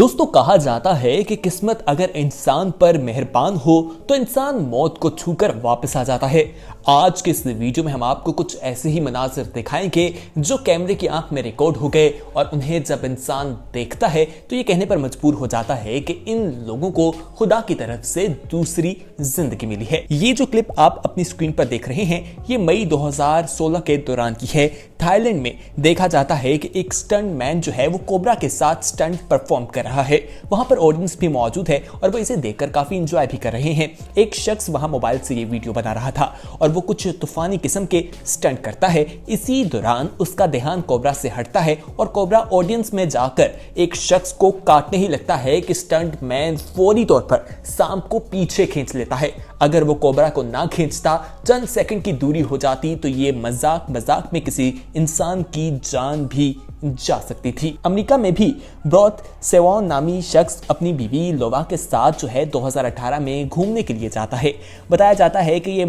दोस्तों कहा जाता है कि किस्मत अगर इंसान पर मेहरबान हो तो इंसान मौत को छूकर वापस आ जाता है। आज के इस वीडियो में हम आपको कुछ ऐसे ही मनाजिर दिखाएंगे जो कैमरे की आंख में रिकॉर्ड हो गए और उन्हें जब इंसान देखता है तो ये कहने पर मजबूर हो जाता है कि इन लोगों को खुदा की तरफ से दूसरी जिंदगी मिली है। ये जो क्लिप आप अपनी स्क्रीन पर देख रहे हैं ये मई 2016 के दौरान की है। थाईलैंड में देखा जाता है कि एक स्टंट मैन जो है वो कोबरा के साथ स्टंट परफॉर्म कर रहा है। वहां पर ऑडियंस भी मौजूद है और वो इसे देखकर काफी एंजॉय भी कर रहे हैं। एक शख्स वहां मोबाइल से ये वीडियो बना रहा था और वो कुछ तूफानी किस्म के स्टंट करता है। इसी दौरान उसका ध्यान कोबरा से हटता है और कोबरा ऑडियंस में जाकर एक शख्स को काटने ही लगता है कि स्टंट मैन फौरी तौर पर सांप को पीछे खींच लेता है। अगर वो कोबरा को ना खींचता, चंद सेकंड की दूरी हो जाती तो ये मजाक में किसी इंसान की जान भी जा सकती थी। अमेरिका में भी ब्रॉथ सेवॉन नामी शख्स अपनी बीवी लोवा के साथ जो है 2018 में घूमने के लिए जाता है। बताया जाता है कि ये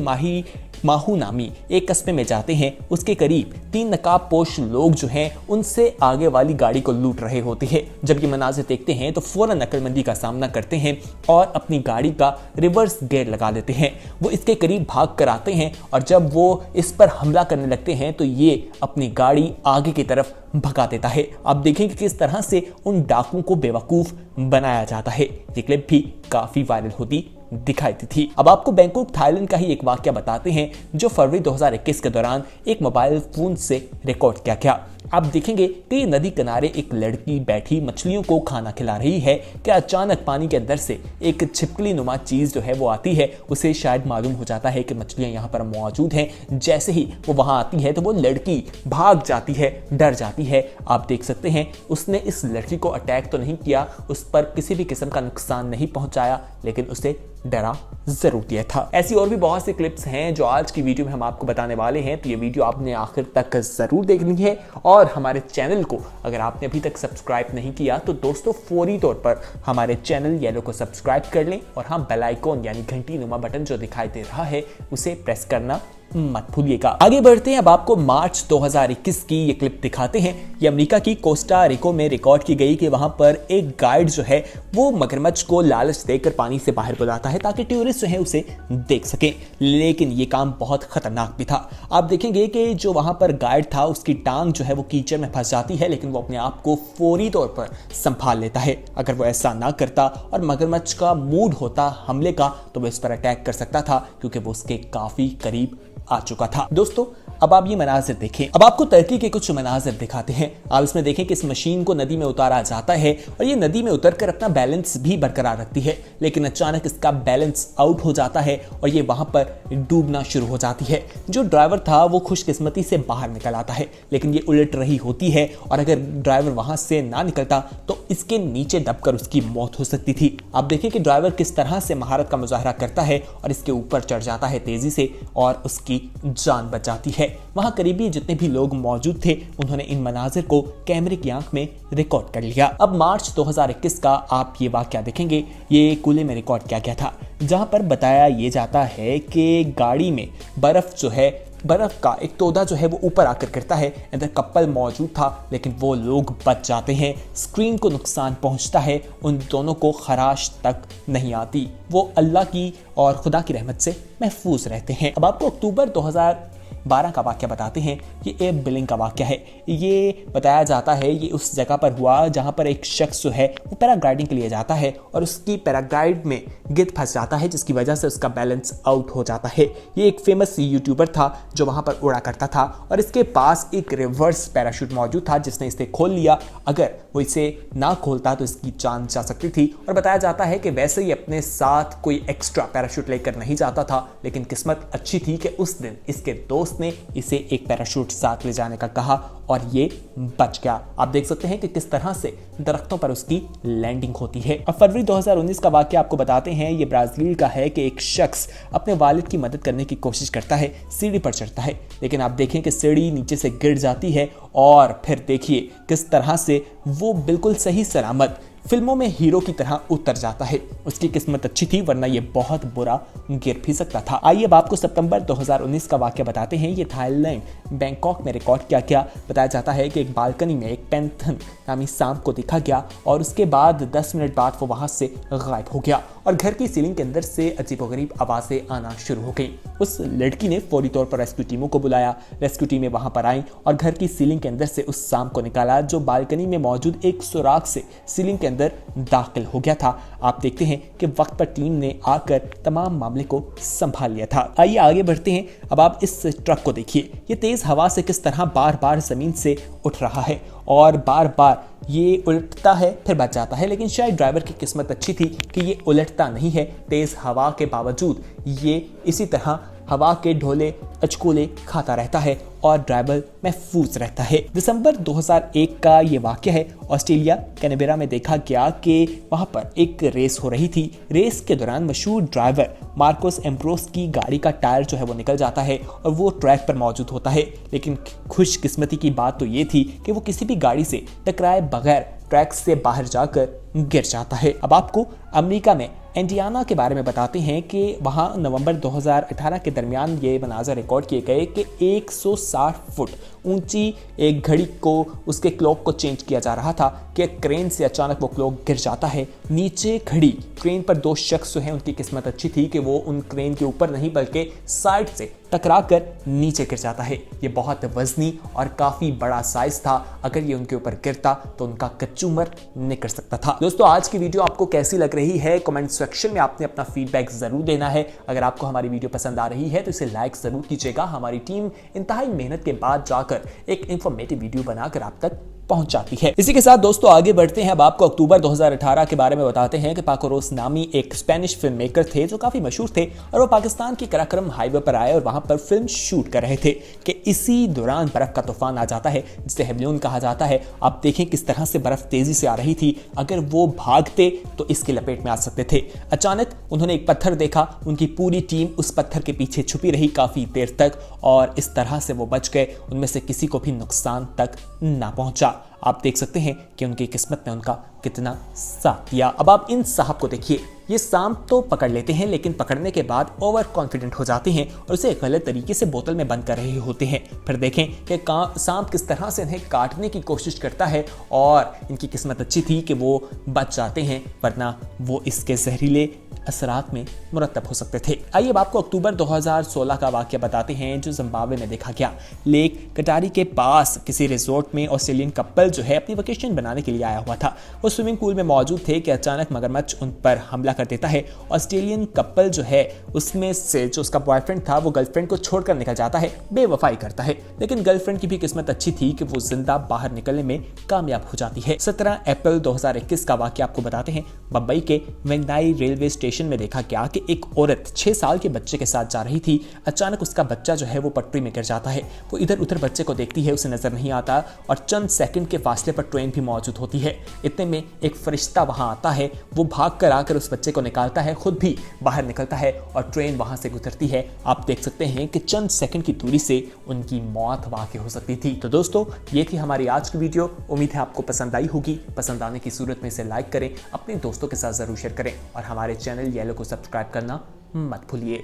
माहू नामी एक कस्बे में जाते हैं। उसके करीब 3 नकाबपोश लोग जो हैं उनसे आगे वाली गाड़ी को लूट रहे होते हैं। जब ये मनाजिर देखते हैं तो फौरन अक्लमंदी का सामना करते हैं और अपनी गाड़ी का रिवर्स गियर लगा देते हैं। वो इसके करीब भाग कर आते हैं और जब वो इस पर हमला करने लगते हैं तो ये अपनी गाड़ी आगे की तरफ भगा देता है। आप देखेंगे किस तरह से उन डाकुओं को बेवकूफ बनाया जाता है। ये क्लिप भी काफी वायरल होती दिखाई दी थी। अब आपको बैंकॉक थाईलैंड का ही एक वाकया बताते हैं जो फरवरी 2021 के दौरान एक मोबाइल फोन से रिकॉर्ड किया गया। आप देखेंगे कि नदी किनारे एक लड़की बैठी मछलियों को खाना खिला रही है कि अचानक पानी के अंदर से एक छिपकली नुमा चीज जो है वो आती है। उसे शायद मालूम हो जाता है कि मछलियां यहाँ पर मौजूद हैं। जैसे ही वो वहां आती है तो वो लड़की भाग जाती है, डर जाती है। आप देख सकते हैं उसने इस लड़की को अटैक तो नहीं किया, उस पर किसी भी किस्म का नुकसान नहीं पहुंचाया, लेकिन उसे डरा जरूर दिया था। ऐसी और भी बहुत सी क्लिप्स हैं जो आज की वीडियो में हम आपको बताने वाले हैं, तो ये वीडियो आपने आखिर तक जरूर देखनी है। और हमारे चैनल को अगर आपने अभी तक सब्सक्राइब नहीं किया तो दोस्तों फौरी तौर पर हमारे चैनल येलो को सब्सक्राइब कर लें और हाँ बेल आइकॉन यानी घंटी नुमा बटन जो दिखाई दे रहा है उसे प्रेस करना मत भूलिएगा। आगे बढ़ते हैं। अब आपको मार्च 2021 की ये क्लिप दिखाते हैं। ये अमेरिका की कोस्टा रिको में रिकॉर्ड की गई कि वहां पर एक गाइड जो है वो मगरमच्छ को लालच देकर पानी से बाहर बुलाता है ताकि टूरिस्ट जो है उसे देख सके, लेकिन ये काम बहुत खतरनाक भी था। आप देखेंगे कि जो वहां पर गाइड था उसकी टांग जो है वो कीचड़ में फंस जाती है, लेकिन वो अपने आप को फौरी तौर पर संभाल लेता है। अगर वो ऐसा ना करता और मगरमच्छ का मूड होता हमले का तो वो इस पर अटैक कर सकता था क्योंकि वो उसके काफी करीब आ चुका था। दोस्तों अब आप ये मनाजिर देखें। अब आपको टर्की के कुछ मनाजिर दिखाते हैं। आप इसमें देखें कि इस मशीन को नदी में उतारा जाता है और ये नदी में उतरकर अपना बैलेंस भी बरकरार रखती है, लेकिन अचानक इसका बैलेंस आउट हो जाता है और ये वहां पर डूबना शुरू हो जाती है। जो ड्राइवर था वो खुशकिस्मती से बाहर निकल आता है, लेकिन ये उलट रही होती है और अगर ड्राइवर वहां से ना निकलता तो इसके नीचे दबकर उसकी मौत हो सकती थी। आप देखें कि ड्राइवर किस तरह से महारत का मुजाहरा करता है और इसके ऊपर चढ़ जाता है तेजी से और उसकी जान बच जाती है। वहां करीबी जितने भी लोग मौजूद थे उन्होंने इन मनाजिर को कैमरे की आंख में रिकॉर्ड कर लिया। अब मार्च 2021 का आप ये वाकया देखेंगे। ये कूले में रिकॉर्ड किया गया था जहां पर बताया ये जाता है कि गाड़ी में बर्फ का एक तोदा जो है वो ऊपर आकर गिरता है। अंदर कपल मौजूद था लेकिन वो लोग बच जाते हैं। स्क्रीन को नुकसान पहुंचता है, उन दोनों को खराश तक नहीं आती। वो अल्लाह की और खुदा की रहमत से महफूज रहते हैं। अब आपको अक्टूबर 2012 का वाकया बताते हैं। ये एयर बिलिंग का वाकया है। ये बताया जाता है ये उस जगह पर हुआ जहां पर एक शख्स जो है वो पैराग्लाइडिंग के लिए जाता है और उसकी पैराग्लाइड में गिद्ध फंस जाता है जिसकी वजह से उसका बैलेंस आउट हो जाता है। ये एक फेमस यूट्यूबर था जो वहां पर उड़ा करता था और इसके पास एक रिवर्स पैराशूट मौजूद था जिसने इसे खोल लिया। अगर वो इसे ना खोलता तो इसकी जान जा सकती थी। और बताया जाता है कि वैसे ही अपने साथ कोई एक्स्ट्रा पैराशूट लेकर नहीं जाता था, लेकिन किस्मत अच्छी थी कि उस दिन इसके दोस्त ने इसे एक पैराशूट साथ ले जाने का कहा और ये बच गया। आप देख सकते हैं कि किस तरह से दरख्तों पर उसकी लैंडिंग होती है। अब फरवरी 2019 का वाकया आपको बताते हैं। ये ब्राजील का है कि एक शख्स अपने वालिद की मदद करने की कोशिश करता है, सीढ़ी पर चढ़ता है, लेकिन आप देखें कि सीढ़ी नीचे से गिर जाती है और फिर देखिए किस तरह से वो बिल्कुल सही सलामत फिल्मों में हीरो की तरह उतर जाता है। उसकी किस्मत अच्छी थी, वरना ये बहुत बुरा गिर भी सकता था। आइए अब आपको सितंबर 2019 का वाकया बताते हैं। ये थाईलैंड बैंकॉक में रिकॉर्ड किया गया। बताया जाता है कि एक बालकनी में एक पैंथन नामी सांप को देखा गया और उसके बाद 10 मिनट बाद वो वहां से गायब हो गया और घर की सीलिंग के अंदर से अजीबोगरीब आवाजें आना शुरू हो गई। उस लड़की ने फौरी तौर पर रेस्क्यू टीमों को बुलाया। रेस्क्यू टीमें वहां पर आई और घर की सीलिंग के अंदर से उस सांप को निकाला, जो बालकनी में मौजूद एक सुराग से सीलिंग के अंदर दाखिल हो गया था। आप देखते हैं कि वक्त पर टीम ने आकर तमाम मामले को संभाल लिया था। आइए आगे बढ़ते हैं। अब आप इस ट्रक को देखिए, ये तेज हवा से किस तरह बार बार जमीन से उठ रहा है और बार बार ये उलटता है फिर बच जाता है। लेकिन शायद ड्राइवर की किस्मत अच्छी थी कि ये उलटता नहीं है। तेज हवा के बावजूद ये इसी तरह हवा के ढोले अचकोले खाता रहता है और ड्राइवर महफूज रहता है। दिसंबर 2001 का ये वाकया है। ऑस्ट्रेलिया कैनबेरा में देखा गया कि वहां पर एक रेस हो रही थी। रेस के दौरान मशहूर ड्राइवर मार्कोस एम्ब्रोस की गाड़ी का टायर जो है वो निकल जाता है और वो ट्रैक पर मौजूद होता है। लेकिन खुशकिस्मती की बात तो ये थी कि वो किसी भी गाड़ी से टकराए बगैर ट्रैक से बाहर जाकर गिर जाता है। अब आपको अमेरिका में इंडियाना के बारे में बताते हैं कि वहां नवंबर 2018 के दरमियान ये मनाज़र रिकॉर्ड किए गए कि 160 फुट ऊंची एक घड़ी को उसके क्लॉक को चेंज किया जा रहा था कि क्रेन से अचानक वो क्लॉक गिर जाता है नीचे खड़ी। क्रेन पर 2 शख्स जो हैं उनकी किस्मत अच्छी थी कि वो उन क्रेन के ऊपर नहीं बल्कि साइड से टकरा कर नीचे गिर जाता है। ये बहुत वजनी और काफी बड़ा साइज था। अगर ये उनके ऊपर गिरता तो उनका कचूमर निकल सकता था। दोस्तों, आज की वीडियो आपको कैसी लग रही है? कमेंट सेक्शन में आपने अपना फीडबैक जरूर देना है। अगर आपको हमारी वीडियो पसंद आ रही है तो इसे लाइक जरूर कीजिएगा। हमारी टीम इंतहाई मेहनत के बाद जाकर एक इंफॉर्मेटिव वीडियो बनाकर आप तक पहुंच जाती है। इसी के साथ दोस्तों आगे बढ़ते हैं। अब आपको अक्टूबर 2018 के बारे में बताते हैं कि पाको रोस नामी एक स्पेनिश फिल्म मेकर थे जो काफी मशहूर थे और वो पाकिस्तान के कराक्रम हाईवे पर आए और वहां पर फिल्म शूट कर रहे थे कि इसी दौरान बर्फ का तूफान आ जाता है जिसे हेवलियन कहा जाता है। आप देखें किस तरह से बर्फ तेजी से आ रही थी। अगर वो भागते तो इसकी लपेट में आ सकते थे। अचानक उन्होंने एक पत्थर देखा। उनकी पूरी टीम उस पत्थर के पीछे छुपी रही काफी देर तक और इस तरह से वो बच गए। उनमें से किसी को भी नुकसान तक ना पहुंचा। आप देख सकते हैं कि उनकी किस्मत ने उनका कितना साथ दिया। अब आप इन साहब को देखिए, ये सांप तो पकड़ लेते हैं लेकिन पकड़ने के बाद ओवर कॉन्फिडेंट हो जाते हैं और उसे गलत तरीके से बोतल में बंद कर रहे होते हैं। फिर देखें कि सांप किस तरह से इन्हें काटने की कोशिश करता है और इनकी किस्मत अच्छी थी कि वो बच जाते हैं, वरना वो इसके जहरीले असरात में मुरतब हो सकते थे। आइए अब आपको अक्टूबर 2016 का वाकया बताते हैं जो जिम्बाब्वे में देखा गया। लेक कटारी के पास किसी रिजॉर्ट में ऑस्ट्रेलियन कपल जो है अपनी वेकेशन बनाने के लिए आया हुआ था। वो स्विमिंग पूल में मौजूद थे कि अचानक मगरमच्छ उन पर हमला कर देता है। ऑस्ट्रेलियन कपल जो है उसमें से जो उसका बॉयफ्रेंड था वो गर्लफ्रेंड को छोड़कर निकल जाता है, बेवफाई करता है। लेकिन गर्लफ्रेंड की भी किस्मत अच्छी थी कि वो जिंदा बाहर निकलने में कामयाब हो जाती है। 17 अप्रैल 2021 का वाकया आपको बताते हैं। मुंबई के वेंगनाई रेलवे स्टेशन में देखा गया कि एक औरत 6 साल के बच्चे के साथ जा रही थी। अचानक उसका बच्चा जो है वो पटरी में गिर जाता है। वो इधर उधर बच्चे को देखती है, उसे नजर नहीं आता और चंद सेकंड के फासले पर ट्रेन भी मौजूद होती है। इतने में एक फरिश्ता वहां आता है। वो भाग कर आकर उस बच्चे को निकालता है, खुद भी बाहर निकलता है और ट्रेन वहां से गुजरती है। आप देख सकते हैं कि चंद सेकंड की दूरी से उनकी मौत वाकई हो सकती थी। तो दोस्तों, ये थी हमारी आज की वीडियो। उम्मीद है आपको पसंद आई होगी। पसंद आने की सूरत में इसे लाइक करें, अपने दोस्तों के साथ जरूर शेयर करें और हमारे चैनल येलो को सब्सक्राइब करना मत भूलिए।